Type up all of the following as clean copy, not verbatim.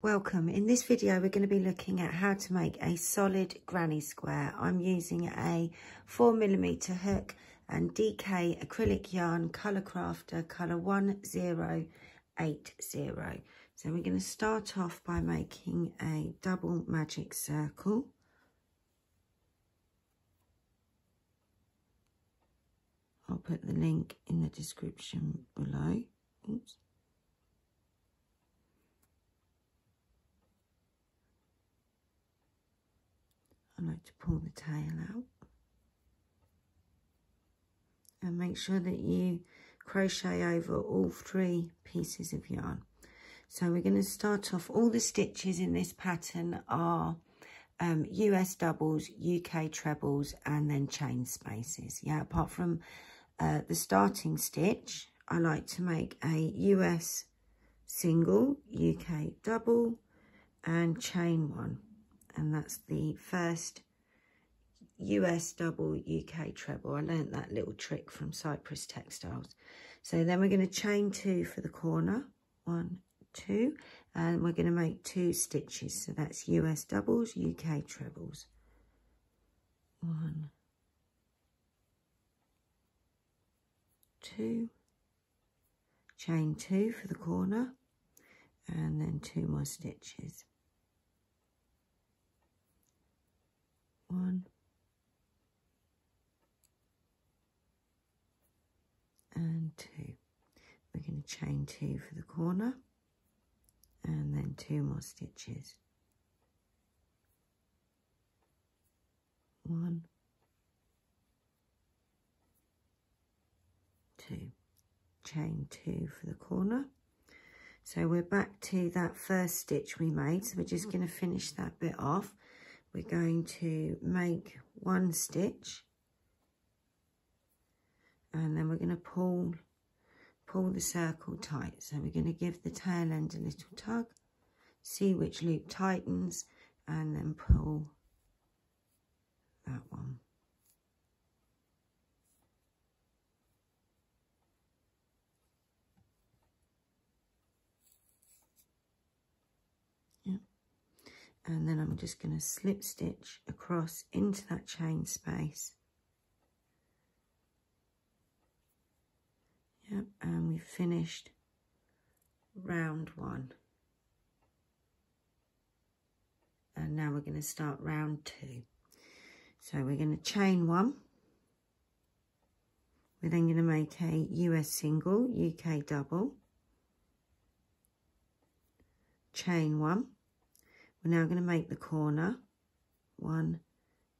Welcome. In this video we're going to be looking at how to make a solid granny square. I'm using a 4mm hook and DK acrylic yarn colour crafter colour 1080. So we're going to start off by making a double magic circle. I'll put the link in the description below. Oops. I like to pull the tail out and make sure that you crochet over all 3 pieces of yarn. So we're going to start off, all the stitches in this pattern are US doubles, UK trebles and then chain spaces. Yeah, apart from the starting stitch, I like to make a US single, UK double and chain 1. And that's the first US double, UK treble. I learnt that little trick from Cypress Textiles. So then we're going to chain 2 for the corner. 1, 2. And we're going to make 2 stitches. So that's US doubles, UK trebles. 1, 2. Chain 2 for the corner. And then 2 more stitches. 1 and 2. We're going to chain 2 for the corner and then 2 more stitches. 1, 2. Chain 2 for the corner. So we're back to that first stitch we made. So we're just going to finish that bit off. We're going to make 1 stitch and then we're going to pull the circle tight. So we're going to give the tail end a little tug, see which loop tightens and then pull that one. And then I'm just going to slip stitch across into that chain space. Yep, and we've finished round 1. And now we're going to start round 2. So we're going to chain 1. We're then going to make a US single, UK double. Chain 1. We're now going to make the corner, 1,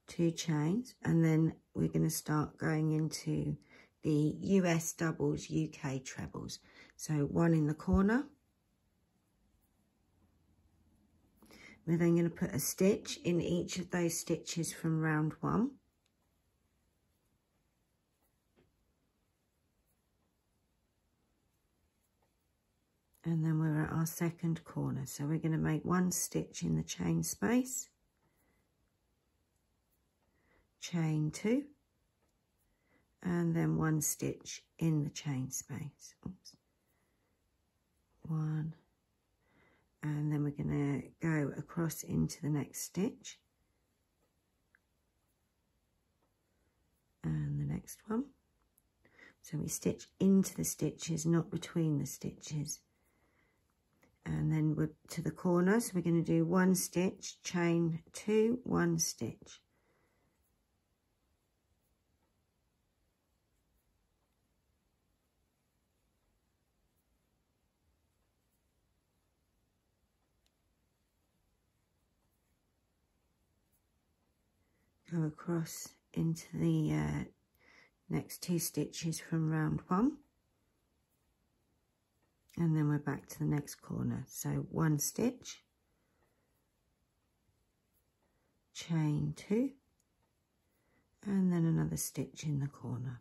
2 chains, and then we're going to start going into the US doubles, UK trebles. So 1 in the corner. We're then going to put a stitch in each of those stitches from round 1. And then we're at our second corner. So we're going to make 1 stitch in the chain space, chain 2, and then 1 stitch in the chain space. Oops. 1, and then we're going to go across into the next stitch, and the next one. So we stitch into the stitches, not between the stitches. And then we're to the corner, so we're going to do 1 stitch, chain 2, 1 stitch. Go across into the next 2 stitches from round 1. And then we're back to the next corner. So 1 stitch, chain 2, and then another stitch in the corner.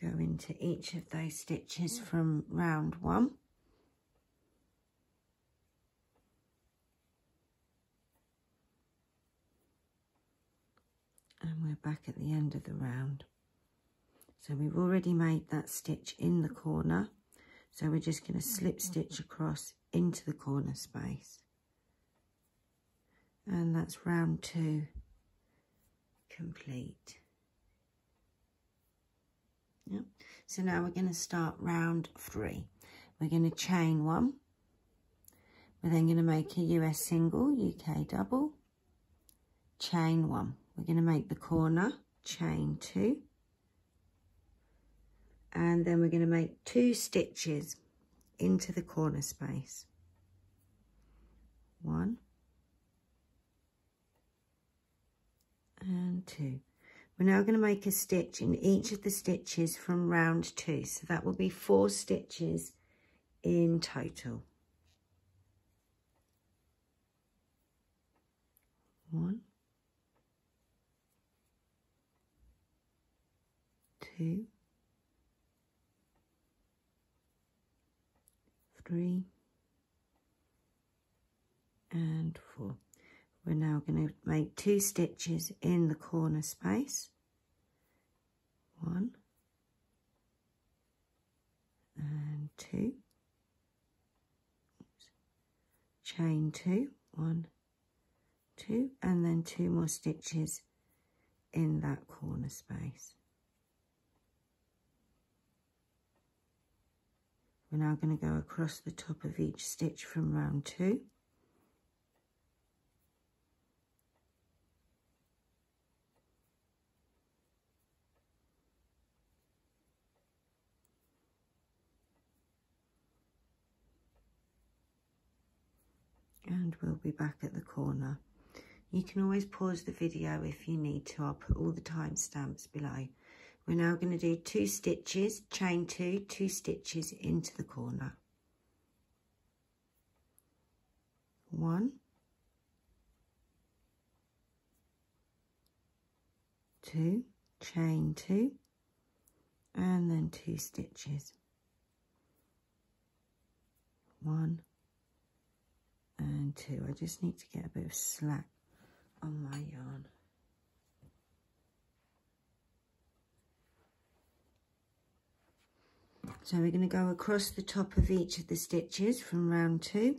Go into each of those stitches from round 1. And we're back at the end of the round. So we've already made that stitch in the corner. So we're just going to slip stitch across into the corner space. And that's round 2 complete. Yep. So now we're going to start round 3. We're going to chain 1. We're then going to make a US single, UK double, chain 1. We're going to make the corner, chain 2. And then we're going to make 2 stitches into the corner space. 1 and 2. We're now going to make a stitch in each of the stitches from round 2. So that will be 4 stitches in total. 1, 2, 3, and 4. We're now going to make 2 stitches in the corner space. 1 and 2. Oops. Chain 2, 1, 2, and then 2 more stitches in that corner space. We're now going to go across the top of each stitch from round 2. And we'll be back at the corner. You can always pause the video if you need to. I'll put all the timestamps below. We're now going to do 2 stitches, chain 2, 2 stitches into the corner. 1, 2, chain 2, and then 2 stitches. 1 and 2. I just need to get a bit of slack on my yarn. So we're going to go across the top of each of the stitches from round 2.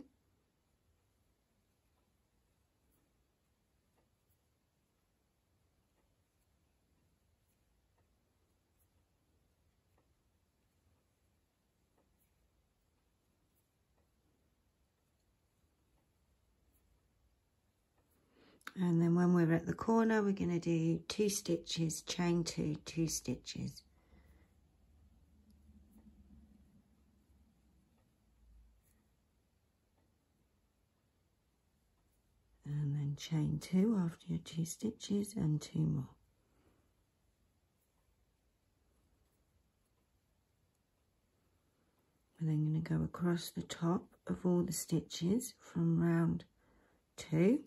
And then when we're at the corner, we're going to do 2 stitches, chain 2, 2 stitches. And then chain 2 after your 2 stitches and 2 more. We're then going to go across the top of all the stitches from round 2.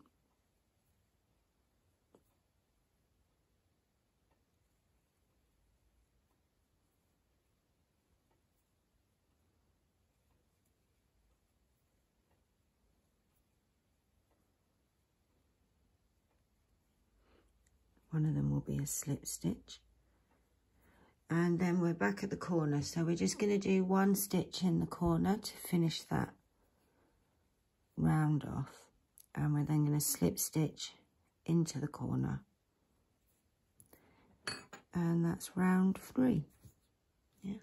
One of them will be a slip stitch. And then we're back at the corner. So we're just going to do 1 stitch in the corner to finish that round off. And we're then going to slip stitch into the corner. And that's round 3. Yeah,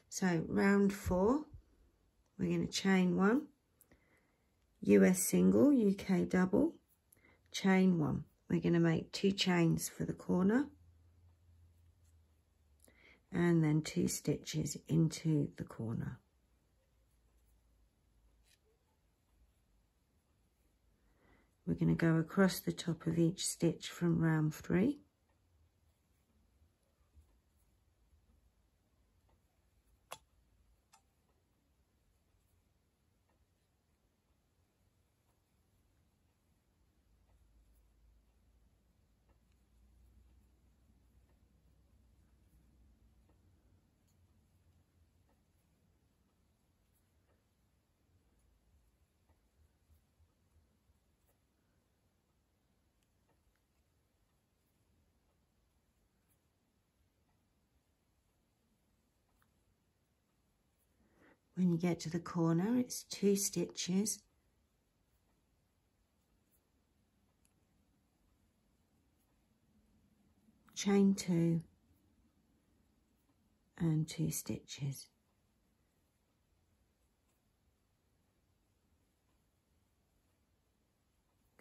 so round 4, we're going to chain 1, US single, UK double, chain 1. We're going to make 2 chains for the corner and then 2 stitches into the corner. We're going to go across the top of each stitch from round 3. When you get to the corner, it's 2 stitches, chain 2 and 2 stitches.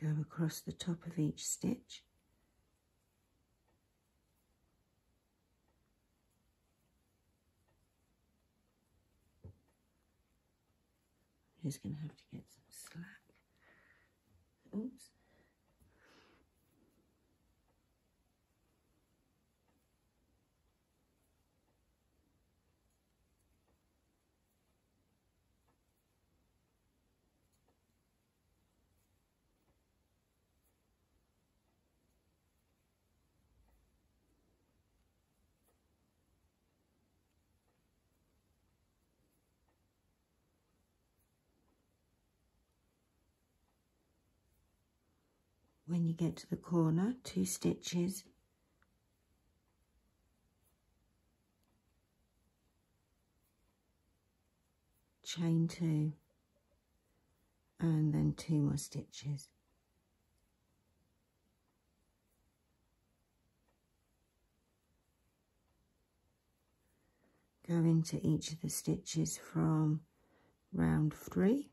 Go across the top of each stitch. I'm just going to have to get some slack. Oops. When you get to the corner, 2 stitches, chain 2 and then 2 more stitches. Go into each of the stitches from round 3.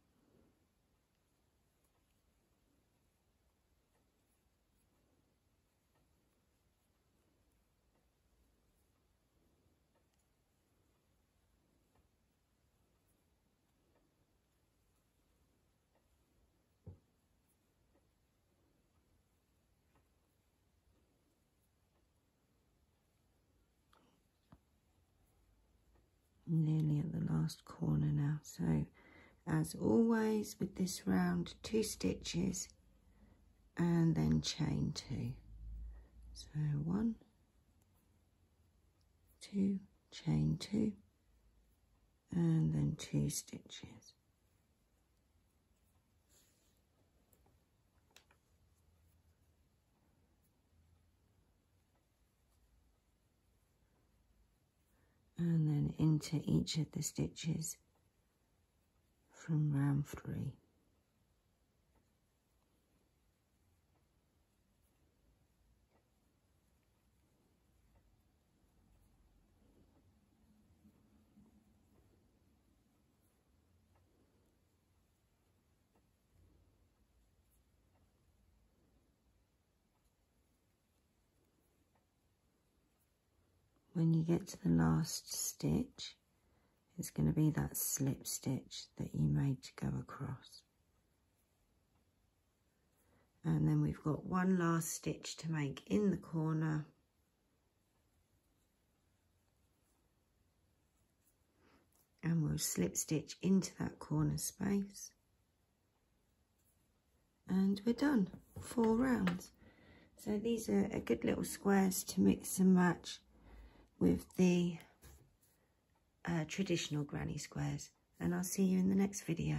Nearly at the last corner now. So as always with this round, 2 stitches and then chain 2. So 1, 2, chain 2 and then 2 stitches. And then into each of the stitches from round 3. When you get to the last stitch, it's going to be that slip stitch that you made to go across. And then we've got one last stitch to make in the corner. And we'll slip stitch into that corner space. And we're done. 4 rounds. So these are a good little squares to mix and match with the traditional granny squares. And I'll see you in the next video.